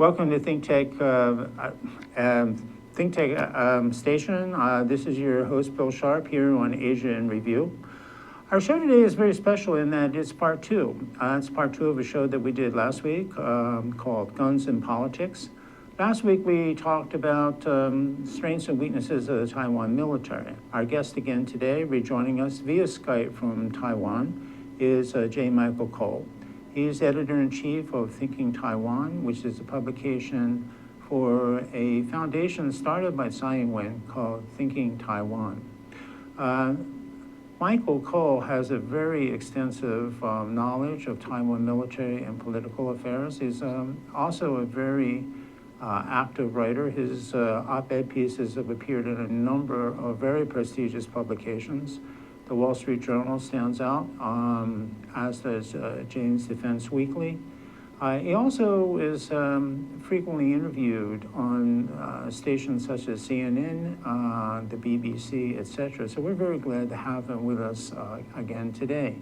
Welcome to ThinkTech, station. This is your host, Bill Sharp, here on Asia in Review. Our show today is very special in that it's part two. It's part two of a show that we did last week called Guns and Politics. Last week we talked about strengths and weaknesses of the Taiwan military. Our guest again today, rejoining us via Skype from Taiwan, is J. Michael Cole. He's editor-in-chief of Thinking Taiwan, which is a publication for a foundation started by Ing-wen called Thinking Taiwan. Michael Cole has a very extensive knowledge of Taiwan military and political affairs. He's also a very active writer. His op-ed pieces have appeared in a number of very prestigious publications. The Wall Street Journal stands out, as does Jane's Defense Weekly. He also is frequently interviewed on stations such as CNN, the BBC, etc. So we're very glad to have him with us again today.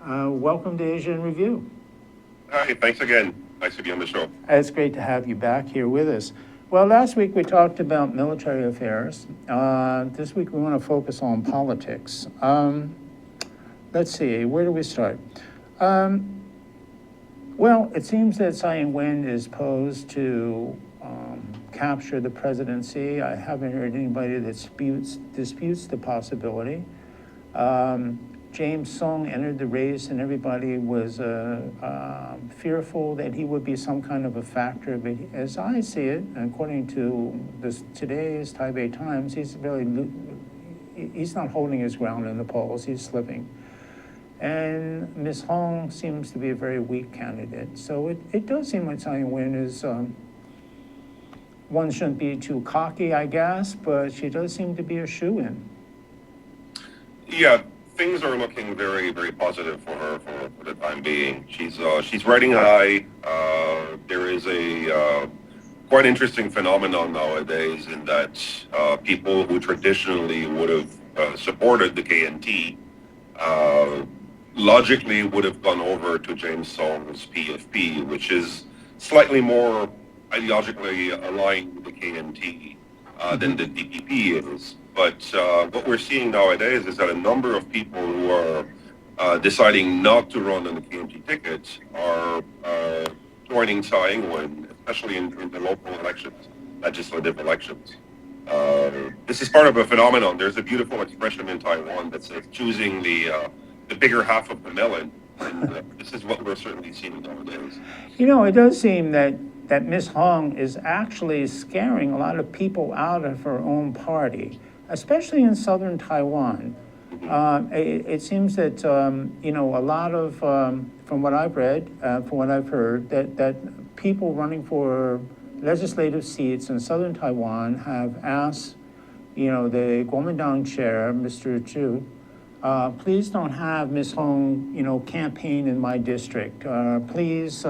Welcome to Asia in Review. Hi, thanks again. Nice to be on the show. It's great to have you back here with us. Well, last week we talked about military affairs. This week we want to focus on politics. Let's see, where do we start? Well, it seems that Tsai Ing-wen is posed to capture the presidency. I haven't heard anybody that disputes the possibility. James Song entered the race and everybody was fearful that he would be some kind of a factor, but as I see it, according to today's Taipei Times, he's not holding his ground in the polls, he's slipping. And Ms. Hong seems to be a very weak candidate. So it does seem like Tsai Ing-wen is, one shouldn't be too cocky, I guess, but she does seem to be a shoo-in. Yeah. Things are looking very, very positive for her for the time being. She's riding high. There is a quite interesting phenomenon nowadays in that people who traditionally would have supported the KNT logically would have gone over to James Song's PFP, which is slightly more ideologically aligned with the KNT than the D.P.P. is. But what we're seeing nowadays is that a number of people who are deciding not to run on the KMT ticket are joining Tsai Ing-wen, especially in the local elections, legislative elections. This is part of a phenomenon. There's a beautiful expression in Taiwan that says choosing the bigger half of the melon, and this is what we're certainly seeing nowadays. You know, it does seem that Ms. Hong is actually scaring a lot of people out of her own party, especially in southern Taiwan. It seems that, a lot of, from what I've read, from what I've heard, that people running for legislative seats in southern Taiwan have asked, the Kuomintang chair, Mr. Hsiu-chu, please don't have Ms. Hong, campaign in my district. Please,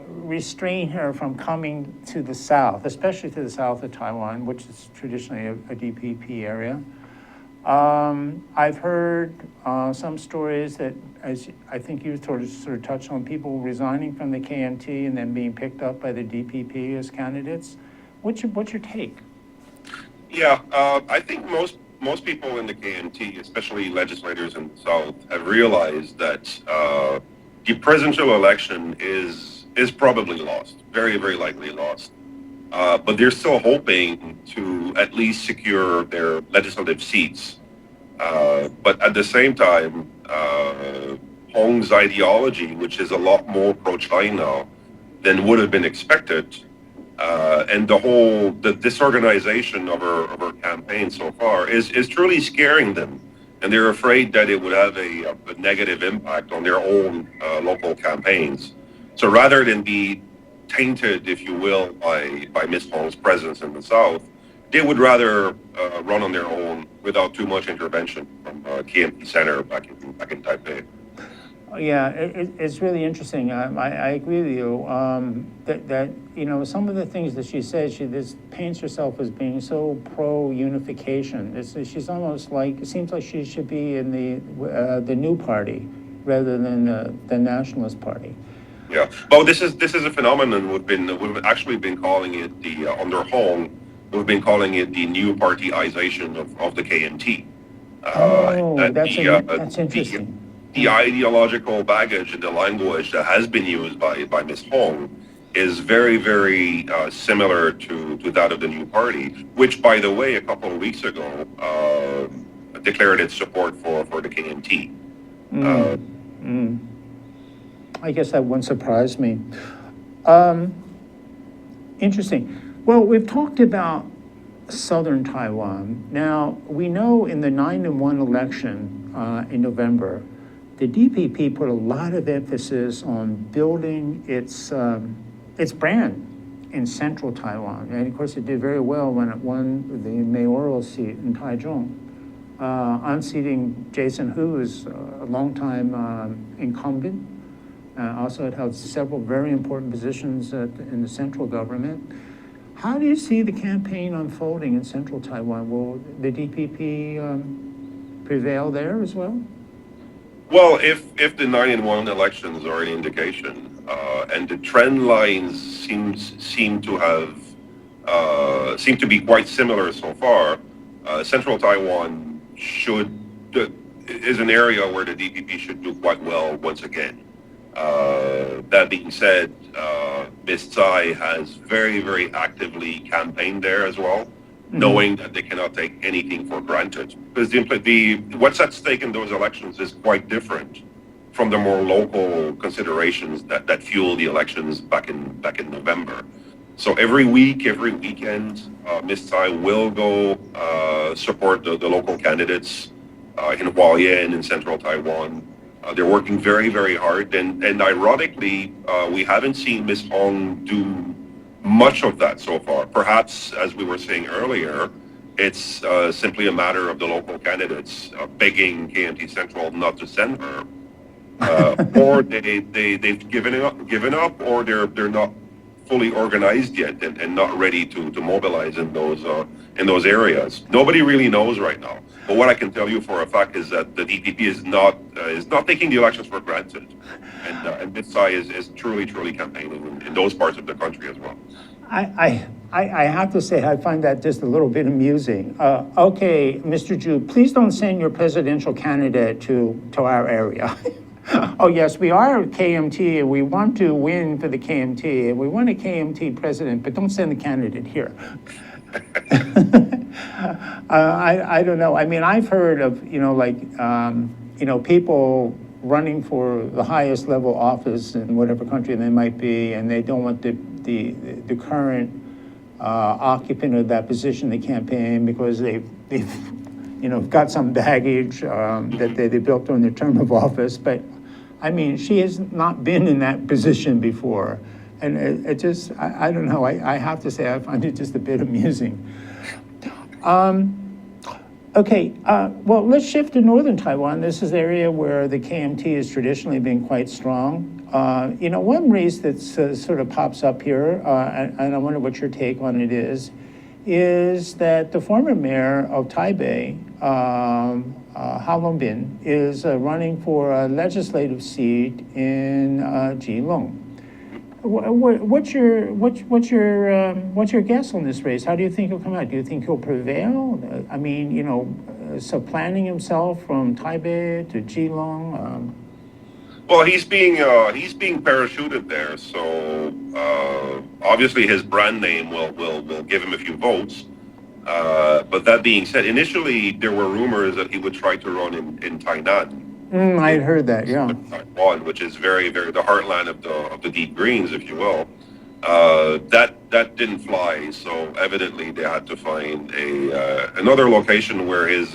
restrain her from coming to the south, especially to the south of Taiwan, which is traditionally a D.P.P. area. I've heard some stories that, as I think you sort of touched on, people resigning from the KMT and then being picked up by the D.P.P. as candidates. What's your take? Yeah, I think most people in the KMT, especially legislators in the South, have realized that the presidential election is probably lost, very, very likely lost. But they're still hoping to at least secure their legislative seats. But at the same time, Hong's ideology, which is a lot more pro-China than would have been expected, and the disorganization of her campaign so far is truly scaring them. And they're afraid that it would have a negative impact on their own local campaigns. So rather than be tainted, if you will, by Ms. Hong's presence in the South, they would rather run on their own without too much intervention from KMT Center back in Taipei. Yeah, it's really interesting. I agree with you that some of the things that she said, she paints herself as being so pro-unification. She's almost like, it seems like she should be in the new party rather than the Nationalist Party. Yeah. Well, this is a phenomenon we've actually been calling it the under Hong, we've been calling it the new partyization of the KMT. Oh, That that's the interesting. the ideological baggage and the language that has been used by Ms. Hong is very, very similar to that of the new party, which, by the way, a couple of weeks ago declared its support for the KMT. Uh, I guess that wouldn't surprise me. Interesting. Well, we've talked about southern Taiwan. Now, we know in the 9-1 election in November, the D.P.P. put a lot of emphasis on building its brand in central Taiwan. And of course, it did very well when it won the mayoral seat in Taichung, unseating Jason Hu, who's a longtime incumbent. Also, it held several very important positions in the central government. How do you see the campaign unfolding in central Taiwan? Will the D.P.P. prevail there as well? Well, if the 9-1 elections are any indication, and the trend lines seem to be quite similar so far, Central Taiwan is an area where the DPP should do quite well once again. That being said, Ms. Tsai has very, very actively campaigned there as well, knowing that they cannot take anything for granted. Because what's at stake in those elections is quite different from the more local considerations that fueled the elections back in November. So every week, every weekend, Ms. Tsai will go support the local candidates in Hualien and in central Taiwan. They're working very, very hard, and ironically, we haven't seen Ms. Hong do much of that so far. Perhaps, as we were saying earlier, it's simply a matter of the local candidates begging KMT Central not to send her, or they've given up, or they're not fully organized yet and not ready to mobilize in those areas. Nobody really knows right now. But what I can tell you for a fact is that the DPP is not taking the elections for granted, and Ms. Tsai is truly campaigning in those parts of the country as well. I have to say, I find that just a little bit amusing. Okay, Mr. Ju, please don't send your presidential candidate to our area. Oh, yes, we are KMT, and we want to win for the KMT, and we want a KMT president, but don't send the candidate here. I don't know. I mean, I've heard of, people running for the highest level office in whatever country they might be, and they don't want the current occupant of that position to campaign because they've got some baggage that they built during their term of office. But I mean, she has not been in that position before. And it just, I don't know, I have to say, I find it just a bit amusing. Okay, well, let's shift to northern Taiwan. This is the area where the KMT has traditionally been quite strong. One race that sort of pops up here, and I wonder what your take on it is that the former mayor of Taipei, Hao Longbin, is running for a legislative seat in Keelung. What's your guess on this race? How do you think he'll come out? Do you think he'll prevail? I mean, supplanting himself from Taipei to Keelung. Well, he's being parachuted there, so obviously his brand name will give him a few votes. But that being said, initially there were rumors that he would try to run in Tainan. I had heard that, yeah. Taiwan, which is very, very the heartland of the deep greens, if you will. That didn't fly, so evidently they had to find another location where his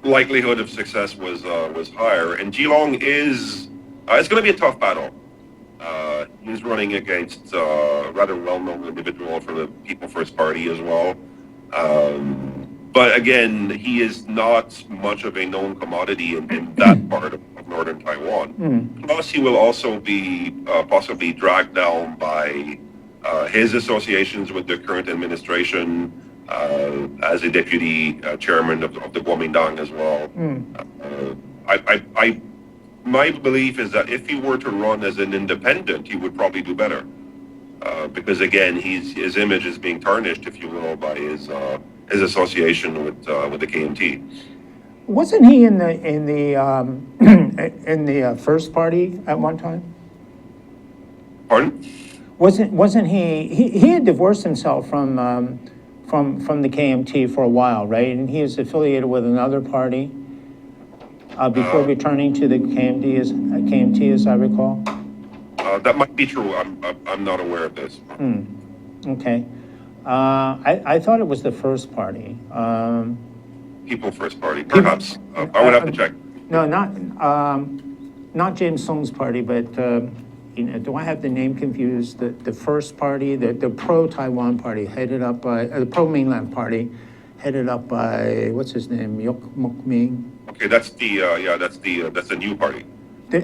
likelihood of success was higher. And Keelung is it's going to be a tough battle. He's running against a rather well-known individual from the People First Party as well. But again, he is not much of a known commodity in that part of northern Taiwan. Plus, he will also be possibly dragged down by his associations with the current administration as a deputy chairman of the Kuomintang as well. my belief is that if he were to run as an independent, he would probably do better. Because again, his image is being tarnished, if you will, by his association with the KMT. Wasn't he in the in the first party at one time? Pardon? Wasn't he had divorced himself from the KMT for a while, right? And he was affiliated with another party before returning to the KMT, as I recall. That might be true. I'm not aware of this. Okay. I thought it was the first party. People First Party, perhaps. I would have to check. No, not James Song's party, but do I have the name confused? The first party, the pro-Taiwan party, headed up by the pro-mainland party, headed up by what's his name, Yok Mok Ming. Okay, that's the new party.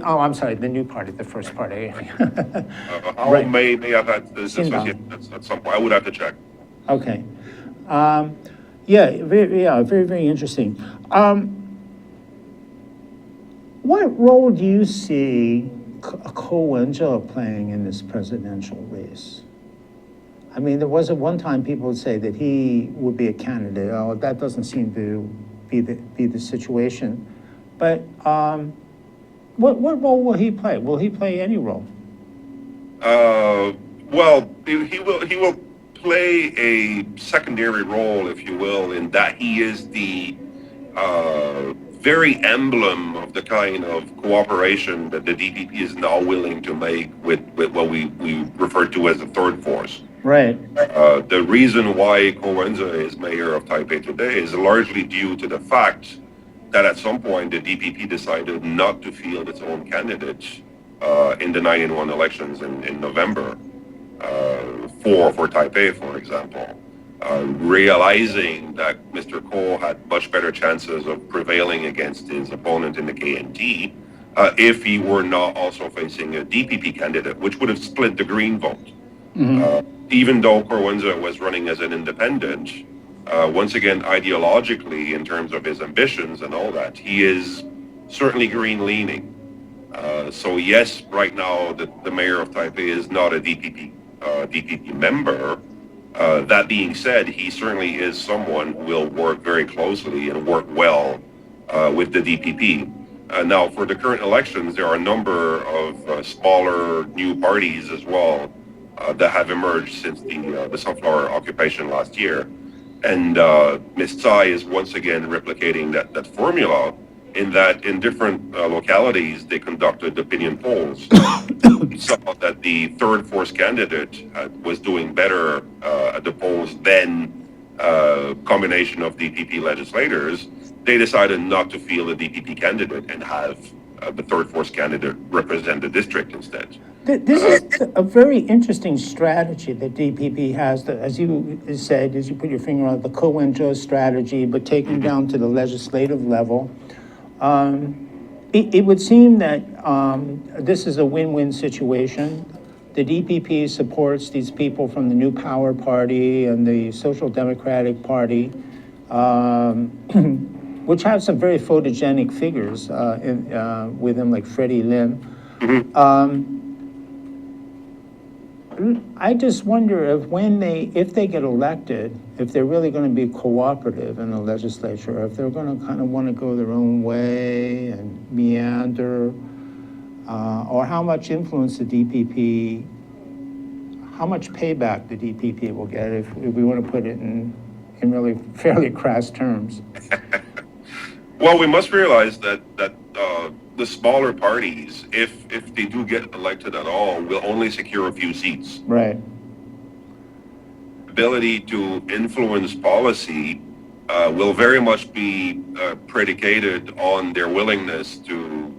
I'm sorry, the new party, the first party. Hao Right. may have had this Xinjiang. association at some point. I would have to check. Okay. Very, very interesting. What role do you see Ko Wen-je playing in this presidential race? I mean, there was at one time people would say that he would be a candidate. Oh, that doesn't seem to be the situation. But what role will he play? Will he play any role? Well, he will play a secondary role, if you will, in that he is the very emblem of the kind of cooperation that the D.P.P. is now willing to make with what we refer to as the third force. Right. The reason why Ko Wen-je is mayor of Taipei today is largely due to the fact that at some point the D.P.P. decided not to field its own candidate in the 9-in-1 elections in November for Taipei, for example, realizing that Mr. Ko had much better chances of prevailing against his opponent in the KMT if he were not also facing a D.P.P. candidate, which would have split the Green vote. Even though Ko Wen-je was running as an independent, once again, ideologically, in terms of his ambitions and all that, he is certainly green-leaning. So yes, right now, the mayor of Taipei is not a DPP member. That being said, he certainly is someone who will work very closely and work well with the DPP. Now, for the current elections, there are a number of smaller new parties as well that have emerged since the sunflower occupation last year. And Ms. Tsai is once again replicating that formula in that in different localities they conducted opinion polls. Saw that the third force candidate was doing better at the polls than a combination of DPP legislators. They decided not to field a DPP candidate and have the third force candidate represent the district instead. This is a very interesting strategy that DPP has, as you said, as you put your finger on the Ko Wen-je strategy, but taken down to the legislative level. It would seem that this is a win-win situation. The DPP supports these people from the New Power Party and the Social Democratic Party, which have some very photogenic figures with them, like Freddie Lim. I just wonder if they get elected, if they're really going to be cooperative in the legislature, if they're going to kind of want to go their own way and meander, or how much influence the DPP, how much payback the DPP will get, if we want to put it in really fairly crass terms. Well, we must realize that the smaller parties, if they do get elected at all, will only secure a few seats. Right. Ability to influence policy will very much be predicated on their willingness to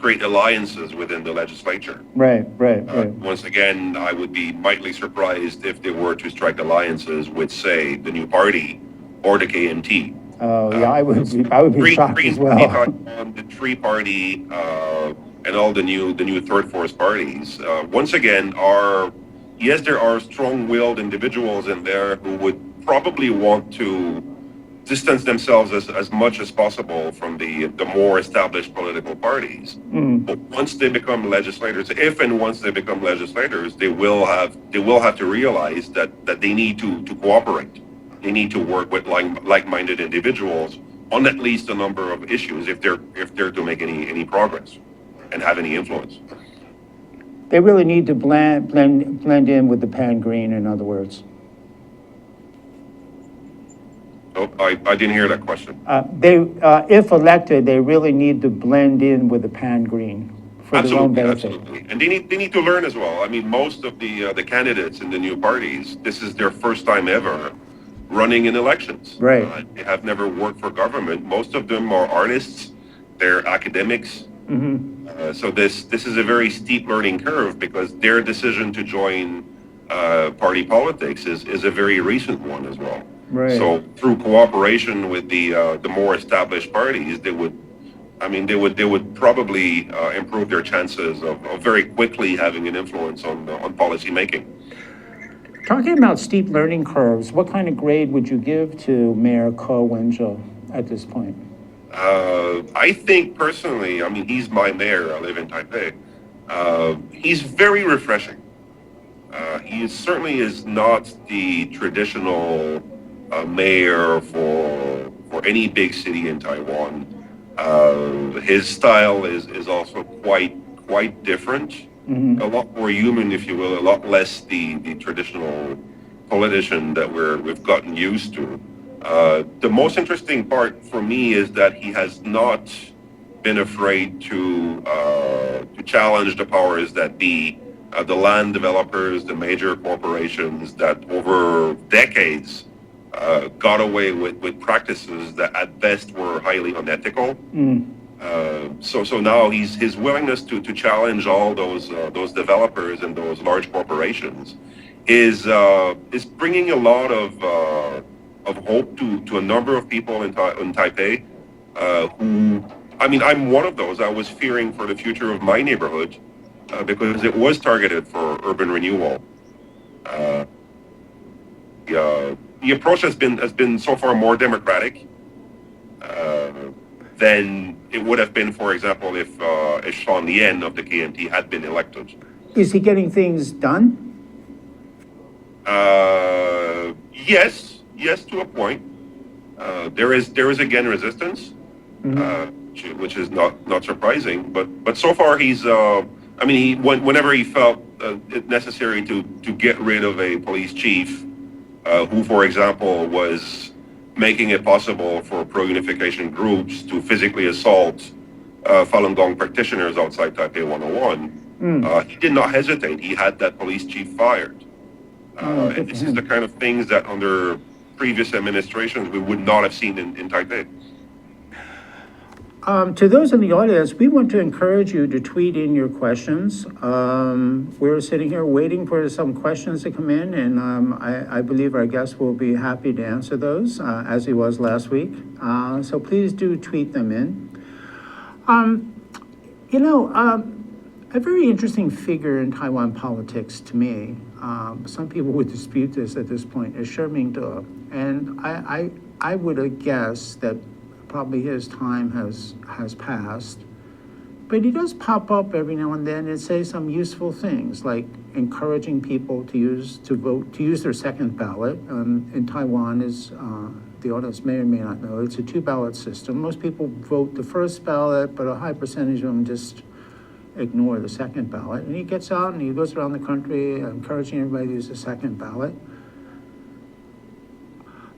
create alliances within the legislature. Right. Once again, I would be mightily surprised if they were to strike alliances with, say, the new party or the KMT. Oh, yeah, I would be shocked as well. On the Tree Party and all the new third force parties, once again, there are strong-willed individuals in there who would probably want to distance themselves as much as possible from the more established political parties. But once they become legislators, if and once they become legislators, they will have to realize that they need to cooperate. They need to work with like-minded individuals on at least a number of issues if they're to make any progress and have any influence. They really need to blend in with the pan green, in other words. Oh, I didn't hear that question. If elected, they really need to blend in with the pan green for their own Absolutely, benefit. absolutely, and they need to learn as well. I mean, most of the candidates in the new parties, this is their first time ever running in elections. Right. They have never worked for government. Most of them are artists. They're academics. So this is a very steep learning curve because their decision to join party politics is a very recent one as well. Right. So through cooperation with the more established parties, they would probably improve their chances of very quickly having an influence on policy making. Talking about steep learning curves, what kind of grade would you give to Mayor Ko Wen-je at this point? I think personally, I mean, he's my mayor. I live in Taipei. He's very refreshing. He certainly is not the traditional mayor for any big city in Taiwan. His style is also quite different, a lot more human, if you will, a lot less the traditional politician that we've gotten used to. The most interesting part for me is that he has not been afraid to challenge the powers that be, the land developers, the major corporations that over decades got away with practices that at best were highly unethical. So now his willingness to challenge all those developers and those large corporations is bringing a lot of hope to a number of people in Taipei who, I mean, I'm one of those. I was fearing for the future of my neighborhood because it was targeted for urban renewal. The approach has been so far more democratic than it would have been, for example, if Sean Lien of the KMT had been elected. Is he getting things done? Yes, to a point. There is again resistance, which is not surprising. But so far whenever he felt it necessary to get rid of a police chief, who, for example, was making it possible for pro-unification groups to physically assault Falun Gong practitioners outside Taipei 101, he did not hesitate. He had that police chief fired. And this is the kind of things that under previous administrations we would not have seen in Taipei. To those in the audience, we want to encourage you to tweet in your questions. We're sitting here waiting for some questions to come in, and I believe our guest will be happy to answer those, as he was last week. So please do tweet them in. A very interesting figure in Taiwan politics to me, some people would dispute this at this point, is Shi Ming-de. And I would guess that probably his time has passed. But he does pop up every now and then and say some useful things, like encouraging people to use their second ballot. In Taiwan, as the audience may or may not know, it's a two-ballot system. Most people vote the first ballot, but a high percentage of them just ignore the second ballot. And he gets out and he goes around the country encouraging everybody to use the second ballot.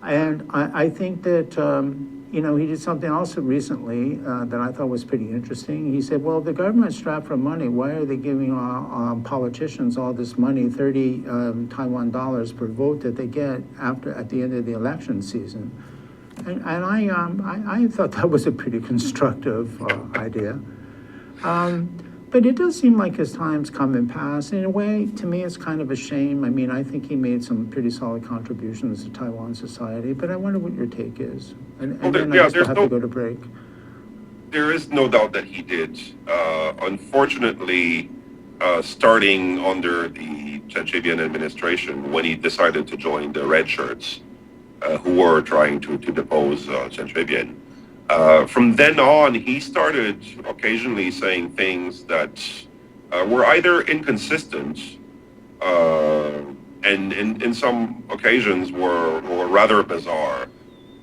And I think that, he did something also recently that I thought was pretty interesting. He said, well, the government's strapped for money. Why are they giving politicians all this money, 30 Taiwan dollars per vote that they get at the end of the election season? And I thought that was a pretty constructive idea. But it does seem like his time's come and passed. In a way, to me, it's kind of a shame. I mean, I think he made some pretty solid contributions to Taiwan society, but I wonder what your take is. And then I guess we'll have to go to break. There is no doubt that he did. Unfortunately, starting under the Chen Shui-bian administration, when he decided to join the Red Shirts, who were trying to depose Chen Shui-bian. From then on, he started occasionally saying things that were either inconsistent uh, and in some occasions were rather bizarre.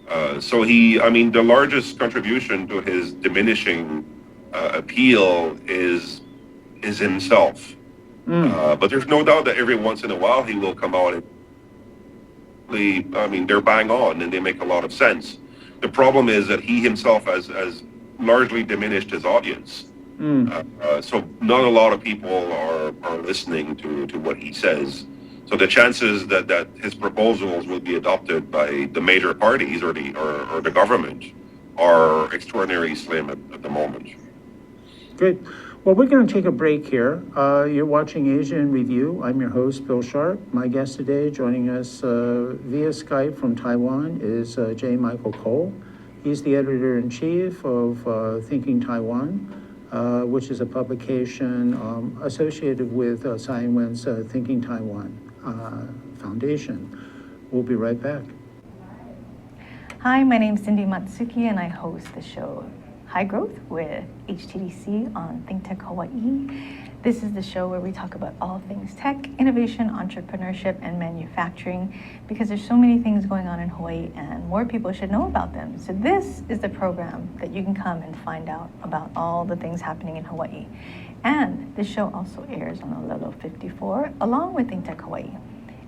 I mean, the largest contribution to his diminishing appeal is himself. But there's no doubt that every once in a while he will come out and I mean, they're bang on and they make a lot of sense. The problem is that he himself has largely diminished his audience. So not a lot of people are listening to what he says. So the chances that his proposals will be adopted by the major parties or the government are extraordinarily slim at the moment. Good. Well, we're going to take a break here. You're watching Asia in Review. I'm your host, Bill Sharp. My guest today, joining us via Skype from Taiwan, is J. Michael Cole. He's the editor-in-chief of Thinking Taiwan, which is a publication associated with Tsai Ing-wen's Thinking Taiwan Foundation. We'll be right back. Hi, my name is Cindy Matsuki, and I host the show High Growth with HTDC on ThinkTech Hawaii. This is the show where we talk about all things tech, innovation, entrepreneurship, and manufacturing, because there's so many things going on in Hawaii and more people should know about them. So this is the program that you can come and find out about all the things happening in Hawaii. And this show also airs on Olelo 54 along with ThinkTech Hawaii.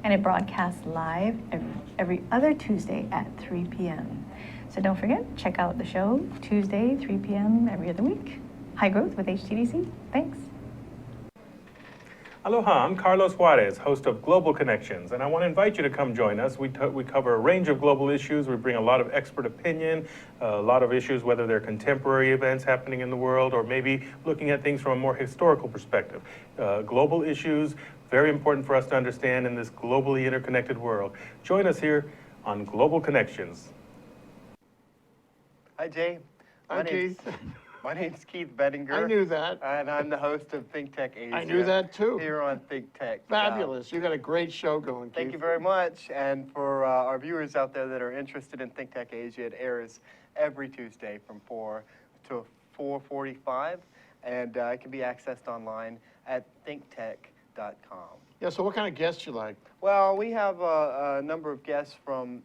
And it broadcasts live every other Tuesday at 3 p.m. So don't forget, check out the show Tuesday, 3 p.m. every other week. High Growth with HTDC. Thanks. Aloha, I'm Carlos Juarez, host of Global Connections, and I want to invite you to come join us. We cover a range of global issues. We bring a lot of expert opinion, a lot of issues, whether they're contemporary events happening in the world or maybe looking at things from a more historical perspective. Global issues, very important for us to understand in this globally interconnected world. Join us here on Global Connections. Hi, Jay. Hi, Keith. My name's Keith Bettinger. I knew that. And I'm the host of ThinkTech Asia. I knew that too. Here on ThinkTech. Fabulous. You got a great show going, Keith. Thank you very much. And for our viewers out there that are interested in ThinkTech Asia, it airs every Tuesday from 4 to 4:45, and it can be accessed online at thinktech.com. Yeah, so what kind of guests you like? Well, we have a number of guests from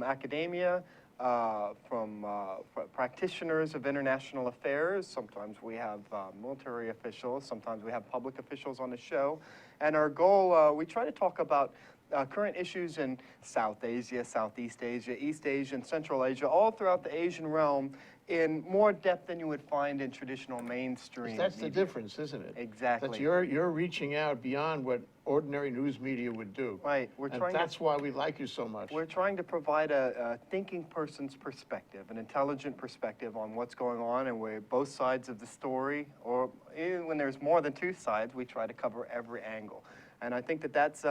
academia, from practitioners of international affairs. Sometimes we have military officials. Sometimes we have public officials on the show. And our goal, we try to talk about current issues in South Asia, Southeast Asia, East Asia, and Central Asia, all throughout the Asian realm in more depth than you would find in traditional mainstream. That's the difference, isn't it? Exactly. That you're reaching out beyond what ordinary news media would do. Right. That's why we like you so much. We're trying to provide a thinking person's perspective, an intelligent perspective on what's going on, and we're both sides of the story, or even when there's more than two sides, we try to cover every angle. And I think that's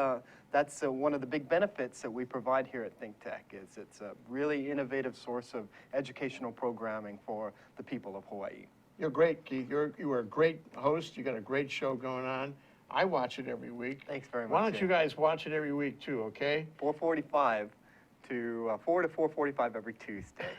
one of the big benefits that we provide here at ThinkTech. Is it's a really innovative source of educational programming for the people of Hawaii. You're great, Keith. You are a great host. You got a great show going on. I watch it every week. Thanks very much. Why don't you guys watch it every week too, okay? 4:45 to 4 to 4:45 every Tuesday.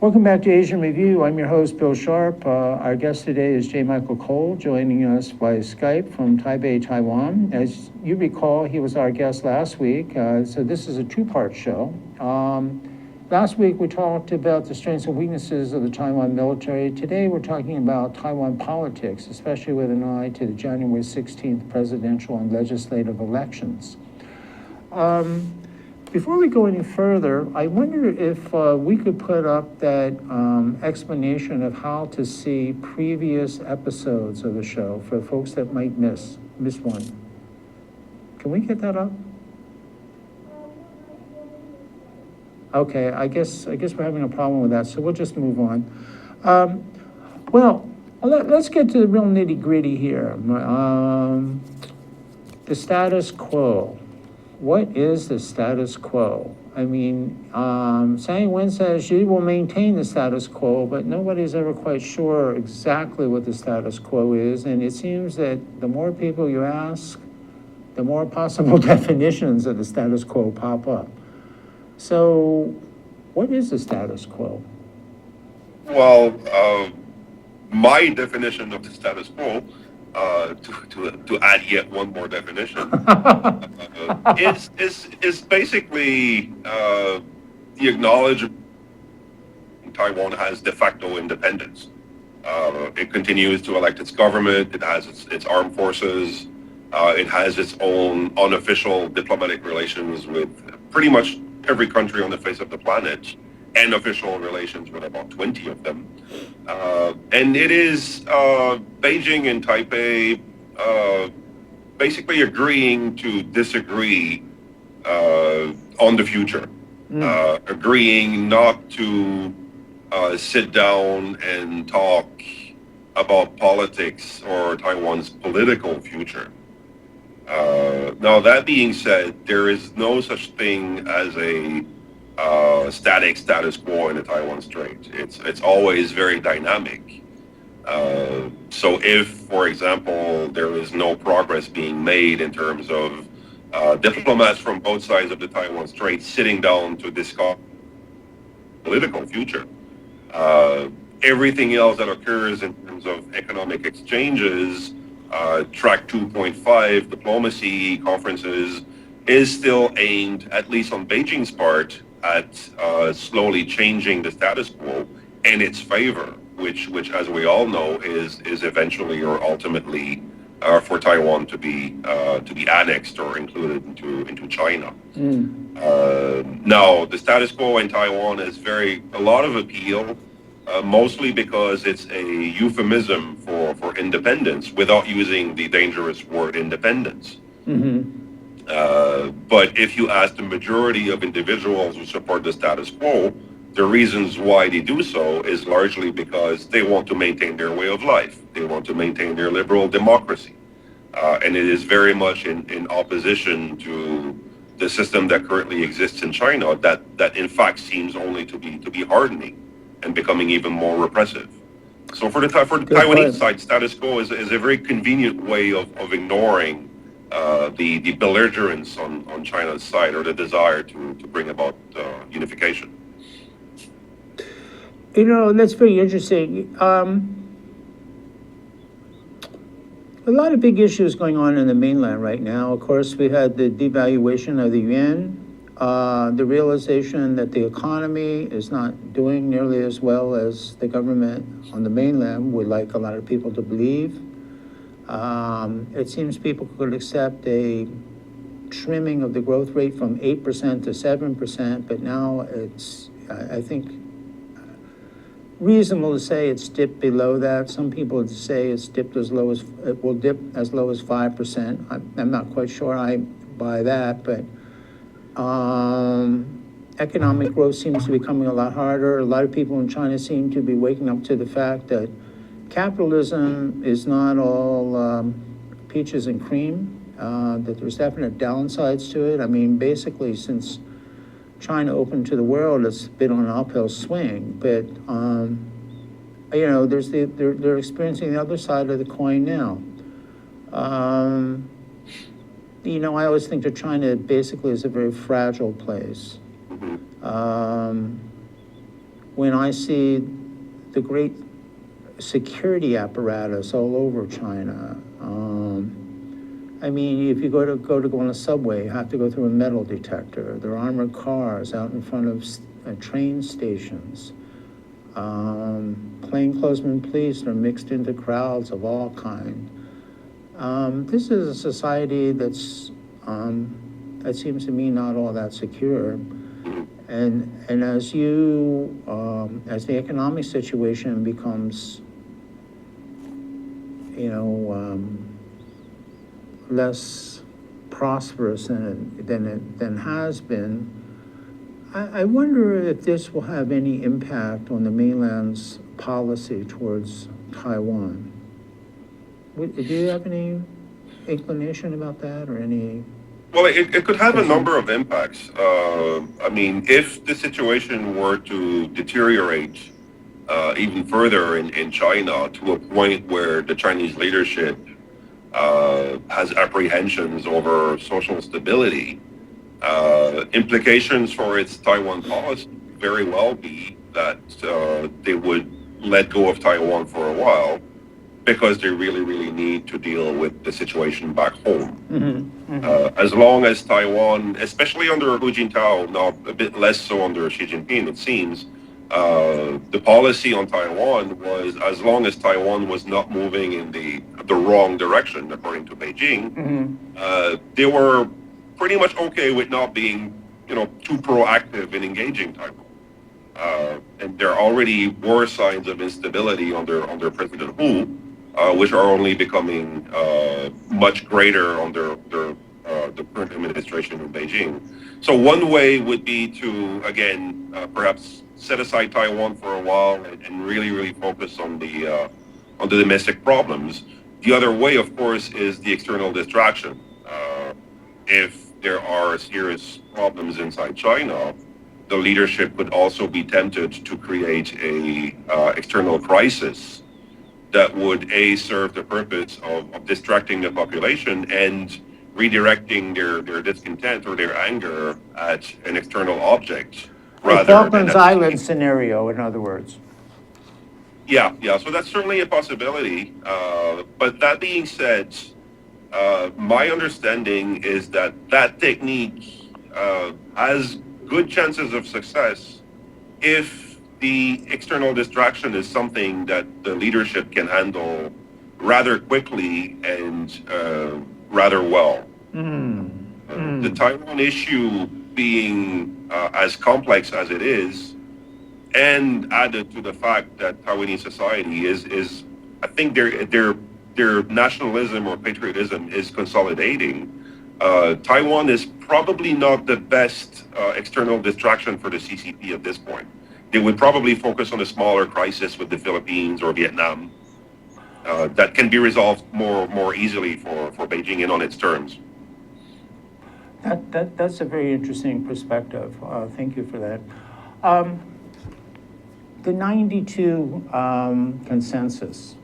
Welcome back to Asian Review. I'm your host, Bill Sharp. Our guest today is J. Michael Cole, joining us by Skype from Taipei, Taiwan. As you recall, he was our guest last week, so this is a two-part show. Last week, we talked about the strengths and weaknesses of the Taiwan military. Today, we're talking about Taiwan politics, especially with an eye to the January 16th presidential and legislative elections. Before we go any further, I wonder if we could put up that explanation of how to see previous episodes of the show for folks that might miss one. Can we get that up? Okay, I guess we're having a problem with that, so we'll just move on. Well, let's get to the real nitty-gritty here. The status quo. What is the status quo? I mean, Tsai Ing-wen says she will maintain the status quo, but nobody's ever quite sure exactly what the status quo is. And it seems that the more people you ask, the more possible definitions of the status quo pop up. So, what is the status quo? Well, my definition of the status quo, to add yet one more definition, is basically the acknowledgement Taiwan has de facto independence. It continues to elect its government. It has its armed forces. It has its own unofficial diplomatic relations with pretty much every country on the face of the planet, and official relations with about 20 of them. And it is Beijing and Taipei basically agreeing to disagree on the future, agreeing not to sit down and talk about politics or Taiwan's political future. Now, that being said, there is no such thing as a static status quo in the Taiwan Strait. It's always very dynamic. So if, for example, there is no progress being made in terms of diplomats from both sides of the Taiwan Strait sitting down to discuss political future, everything else that occurs in terms of economic exchanges, track 2.5, diplomacy, conferences, is still aimed, at least on Beijing's part, at slowly changing the status quo in its favor, which as we all know, is eventually or ultimately for Taiwan to be annexed or included into China. Now, the status quo in Taiwan has a lot of appeal, mostly because it's a euphemism for independence without using the dangerous word independence. But if you ask the majority of individuals who support the status quo, the reasons why they do so is largely because they want to maintain their way of life. They want to maintain their liberal democracy. And it is very much in opposition to the system that currently exists in China that in fact seems only to be hardening and becoming even more repressive. So for the Taiwanese side, status quo is a very convenient way of ignoring the belligerence on China's side, or the desire to bring about unification. You know, that's very interesting. A lot of big issues going on in the mainland right now. Of course, we had the devaluation of the yuan, the realization that the economy is not doing nearly as well as the government on the mainland would like a lot of people to believe. It seems people could accept a trimming of the growth rate from 8% to 7%, but now it's, I think, reasonable to say it's dipped below that. Some people would say it's dipped as low as, it will dip as low as 5%. I'm not quite sure I buy that, but economic growth seems to be becoming a lot harder. A lot of people in China seem to be waking up to the fact that capitalism is not all peaches and cream, that there's definite downsides to it. I mean, basically, since China opened to the world, it's been on an uphill swing, but you know, they're experiencing the other side of the coin now. You know, I always think that China basically is a very fragile place. When I see the great security apparatus all over China, I mean, if you go on a subway, you have to go through a metal detector. There are armored cars out in front of train stations. Plainclothesmen police are mixed into crowds of all kinds. This is a society that's, that seems to me not all that secure. And as as the economic situation becomes, you know, less prosperous than it has been, I wonder if this will have any impact on the mainland's policy towards Taiwan. Do you have any inclination about that, or any? Well, it could have a number of impacts. I mean, if the situation were to deteriorate even further in China to a point where the Chinese leadership has apprehensions over social stability, implications for its Taiwan policy very well be that they would let go of Taiwan for a while because they really, really need to deal with the situation back home. As long as Taiwan, especially under Hu Jintao, now a bit less so under Xi Jinping, it seems, the policy on Taiwan was as long as Taiwan was not moving in the wrong direction, according to Beijing, they were pretty much okay with not being, too proactive in engaging Taiwan. And there already were signs of instability under President Hu, which are only becoming much greater under the current administration in Beijing. So one way would be to, again, perhaps set aside Taiwan for a while and really, really focus on the domestic problems. The other way, of course, is the external distraction. If there are serious problems inside China, the leadership could also be tempted to create a external crisis that would serve the purpose of distracting the population and redirecting their discontent or their anger at an external object The rather Falklands than Island scenario, in other words. Yeah. So that's certainly a possibility. But that being said, my understanding is that technique has good chances of success if the external distraction is something that the leadership can handle rather quickly and rather well. The Taiwan issue being as complex as it is, and added to the fact that Taiwanese society is I think their nationalism or patriotism is consolidating. Taiwan is probably not the best external distraction for the CCP at this point. They would probably focus on a smaller crisis with the Philippines or Vietnam that can be resolved more easily for Beijing and on its terms. That's a very interesting perspective. Thank you for that. The 92 consensus.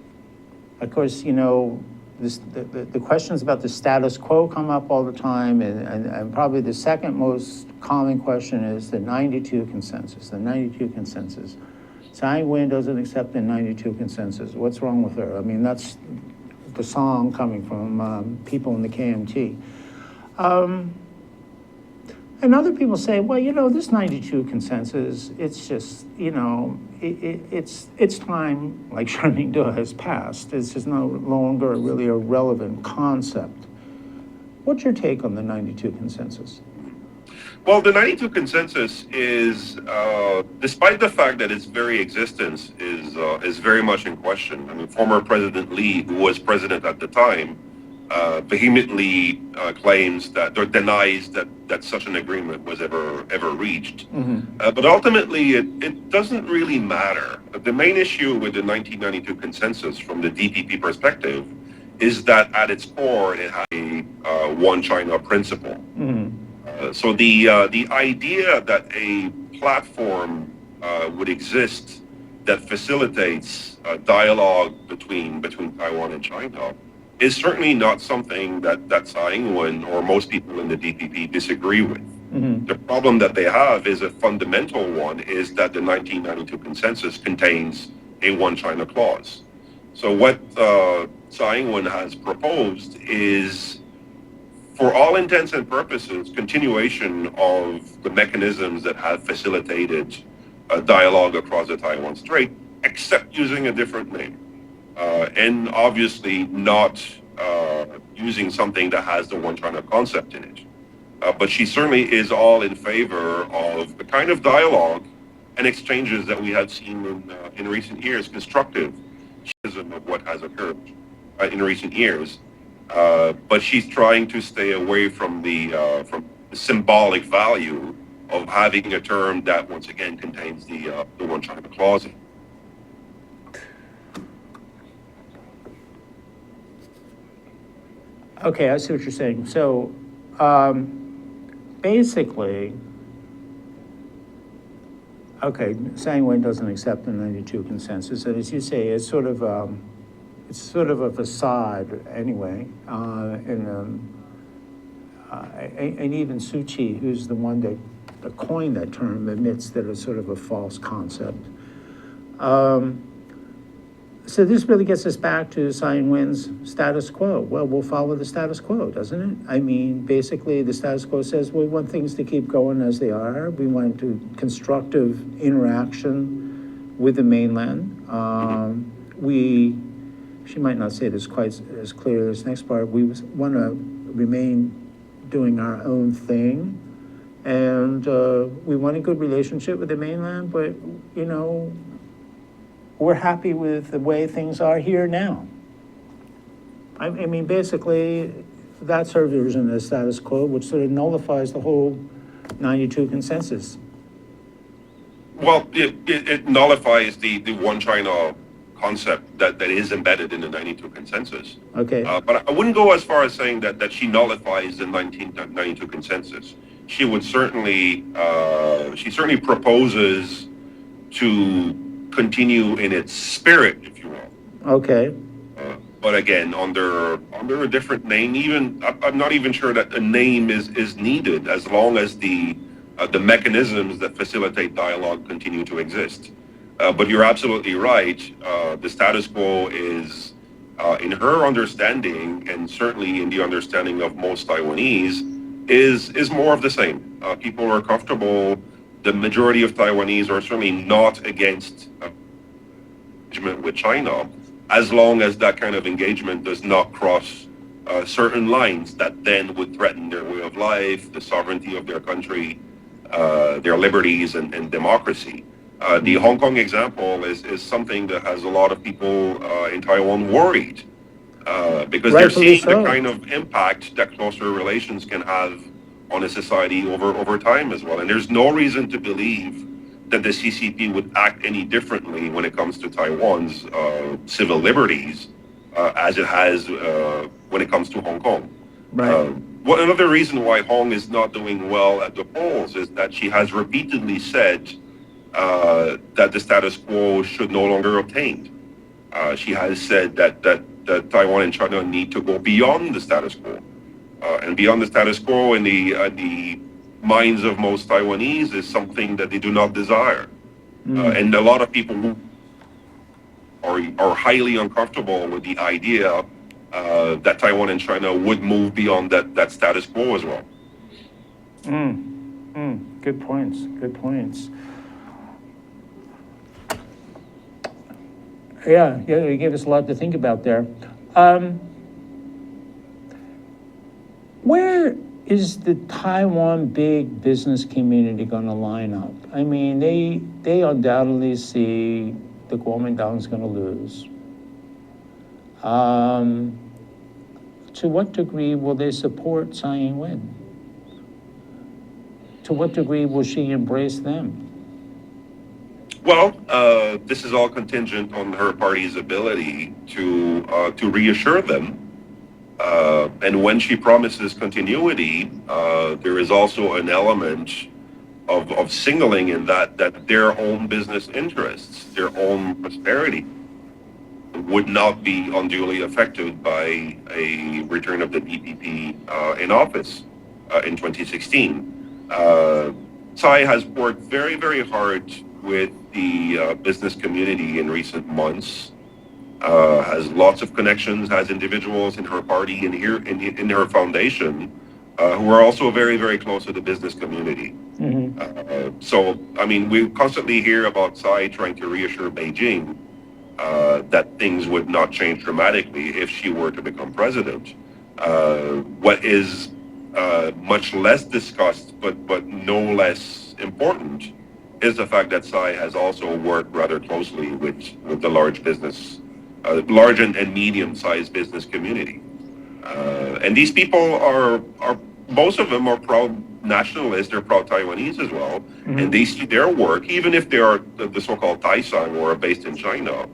Of course, the questions about the status quo come up all the time, and probably the second most common question is the 92 consensus, the 92 consensus. Tsai Ing-wen doesn't accept the 92 consensus. What's wrong with her? I mean, that's the song coming from people in the KMT. And other people say, well, this 92 consensus, it's just, it's time, like Shenming-do, has passed. It's just no longer really a relevant concept. What's your take on the 92 consensus? Well, the 92 consensus is, despite the fact that its very existence is very much in question. I mean, former President Lee, who was president at the time, vehemently claims that or denies that such an agreement was ever reached. But ultimately, it doesn't really matter. The main issue with the 1992 consensus, from the D.P.P. perspective, is that at its core it has a one China principle. So the idea that a platform would exist that facilitates dialogue between Taiwan and China is certainly not something that Tsai Ing-wen or most people in the D.P.P. disagree with. The problem that they have is a fundamental one, is that the 1992 consensus contains a one China clause. So what Tsai Ing-wen has proposed is, for all intents and purposes, continuation of the mechanisms that have facilitated dialogue across the Taiwan Strait, except using a different name. And obviously not using something that has the one China concept in it. But she certainly is all in favor of the kind of dialogue and exchanges that we have seen in recent years, constructive criticism of what has occurred in recent years. But she's trying to stay away from the symbolic value of having a term that once again contains the one China clause. Okay, I see what you're saying. So basically, okay, Tsai Ing-wen doesn't accept the 92 consensus, and as you say, it's sort of it's sort of a facade anyway, and even Hsiu-chu, who's the one that coined that term, admits that it's sort of a false concept. So this really gets us back to Tsai Ing-wen's status quo. Well, we'll follow the status quo, doesn't it? I mean, basically, the status quo says we want things to keep going as they are. We want constructive interaction with the mainland. She might not say this quite as clear as this next part. We want to remain doing our own thing, and we want a good relationship with the mainland, but, you know, we're happy with the way things are here now. I mean, basically, that's her version of the status quo, which sort of nullifies the whole 92 consensus. Well, it nullifies the one China concept that is embedded in the 92 consensus. Okay. But I wouldn't go as far as saying that she nullifies the 1992 consensus. She would certainly, she certainly proposes to continue in its spirit, if you will. Okay. But again, under a different name. Even I'm not even sure that a name is needed, as long as the mechanisms that facilitate dialogue continue to exist. But you're absolutely right. The status quo is, in her understanding, and certainly in the understanding of most Taiwanese, is more of the same. People are comfortable. The majority of Taiwanese are certainly not against engagement with China, as long as that kind of engagement does not cross certain lines that then would threaten their way of life, the sovereignty of their country, their liberties and democracy. The Hong Kong example is something that has a lot of people in Taiwan worried, because they're Rightfully seeing so. the kind of impact that closer relations can have on a society over time as well. And there's no reason to believe that the CCP would act any differently when it comes to Taiwan's civil liberties as it has when it comes to Hong Kong. Right. Another reason why Hong is not doing well at the polls is that she has repeatedly said that the status quo should no longer obtain. She has said that Taiwan and China need to go beyond the status quo. And beyond the status quo in the minds of most Taiwanese is something that they do not desire. And a lot of people who are highly uncomfortable with the idea that Taiwan and China would move beyond that status quo as well. Good points. Good points. Yeah, you gave us a lot to think about there. Where is the Taiwan big business community going to line up? I mean, they undoubtedly see the Kuomintang's going to lose. To what degree will they support Tsai Ing-wen? To what degree will she embrace them? Well, this is all contingent on her party's ability to reassure them. And when she promises continuity, there is also an element of signaling in that their own business interests, their own prosperity, would not be unduly affected by a return of the D.P.P. In office in 2016. Tsai has worked very, very hard with the business community in recent months. Has lots of connections, has individuals in her party and here in her foundation who are also very, very close to the business community. So, I mean, we constantly hear about Tsai trying to reassure Beijing that things would not change dramatically if she were to become president. What is much less discussed, but no less important, is the fact that Tsai has also worked rather closely with the large business, large and medium-sized business community. And these people are most of them are proud nationalists, they're proud Taiwanese as well, and they see their work, even if they are the so-called Taisang or are based in China,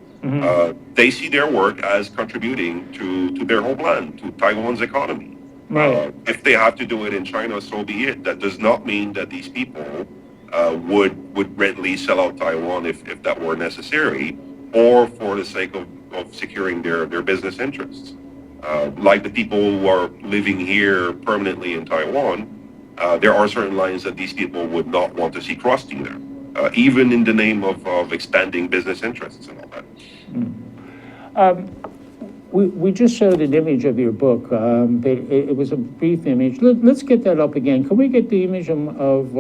they see their work as contributing to their homeland, to Taiwan's economy. Right. If they have to do it in China, so be it. That does not mean that these people would readily sell out Taiwan if that were necessary, or for the sake of of securing their business interests. Like the people who are living here permanently in Taiwan, there are certain lines that these people would not want to see crossed either, even in the name of expanding business interests and all that. We just showed an image of your book, but it was a brief image. Let's get that up again. Can we get the image of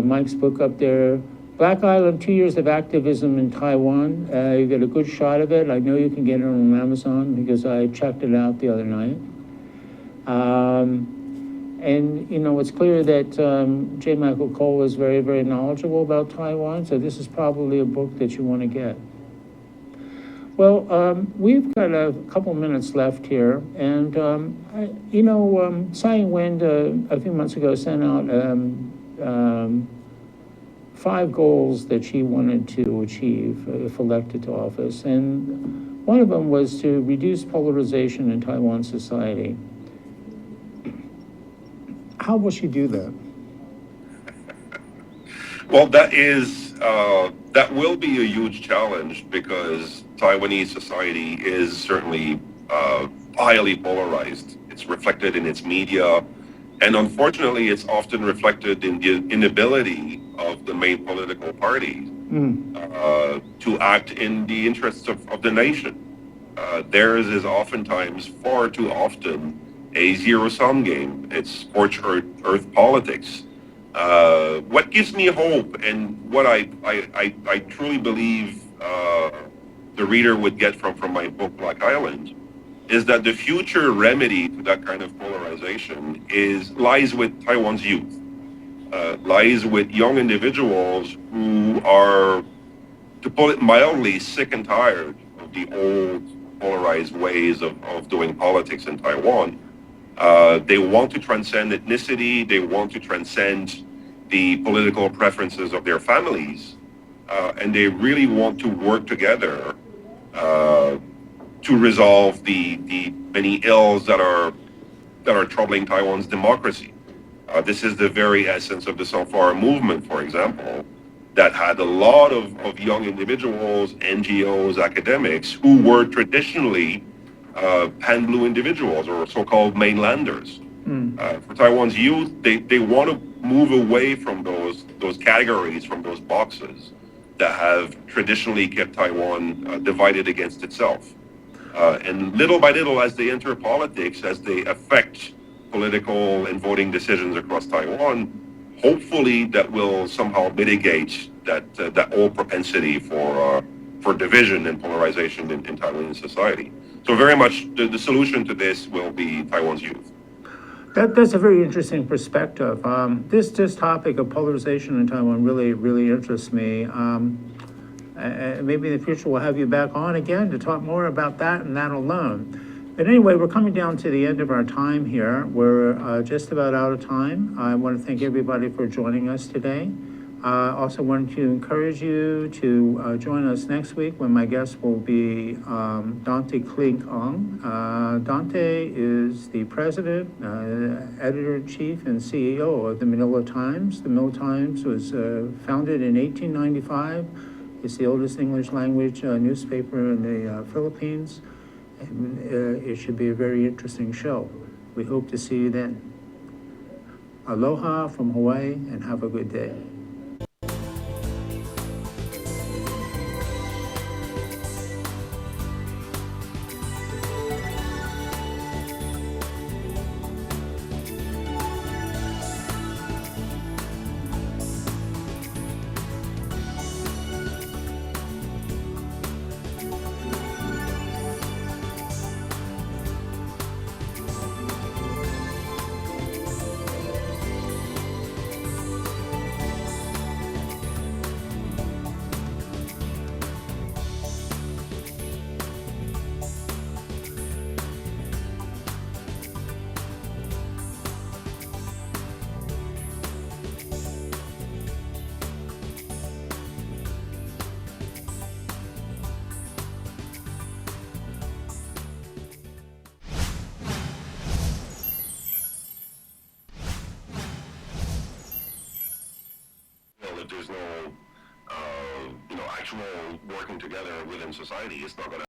Mike's book up there? Black Island, 2 years of activism in Taiwan. You get a good shot of it. I know you can get it on Amazon because I checked it out the other night. And, you know, it's clear that J. Michael Cole is very, very knowledgeable about Taiwan, so this is probably a book that you want to get. Well, we've got a couple minutes left here, and, Tsai Ing-wen a few months ago sent out 5 goals that she wanted to achieve if elected to office, and one of them was to reduce polarization in Taiwan society. How will she do that? Well, that will be a huge challenge because Taiwanese society is certainly highly polarized. It's reflected in its media, and unfortunately, it's often reflected in the inability of the main political parties to act in the interests of the nation. Theirs is oftentimes, far too often, a zero-sum game. It's scorched earth politics. What gives me hope, and what I truly believe the reader would get from my book Black Island, is that the future remedy to that kind of polarization lies with Taiwan's youth, lies with young individuals who are, to put it mildly, sick and tired of the old polarized ways of doing politics in Taiwan. They want to transcend ethnicity. They want to transcend the political preferences of their families, and they really want to work together to resolve the many ills that are troubling Taiwan's democracy. This is the very essence of the Sunflower movement, for example, that had a lot of young individuals, NGOs, academics who were traditionally pan-blue individuals or so-called mainlanders. For Taiwan's youth, they want to move away from those categories, from those boxes that have traditionally kept Taiwan divided against itself. And little by little, as they enter politics, as they affect political and voting decisions across Taiwan, hopefully that will somehow mitigate that old propensity for division and polarization in Taiwanese society. So very much the solution to this will be Taiwan's youth. That's a very interesting perspective. This topic of polarization in Taiwan really interests me. Maybe in the future we'll have you back on again to talk more about that and that alone. But anyway, we're coming down to the end of our time here. We're just about out of time. I want to thank everybody for joining us today. Also wanted to encourage you to join us next week when my guest will be Dante Klink-Ong. Dante is the president, editor-in-chief, and CEO of the Manila Times. The Manila Times was founded in 1895. It's the oldest English language newspaper in the Philippines. And it should be a very interesting show. We hope to see you then. Aloha from Hawaii, and have a good day. If there's no, actual working together within society, it's not going to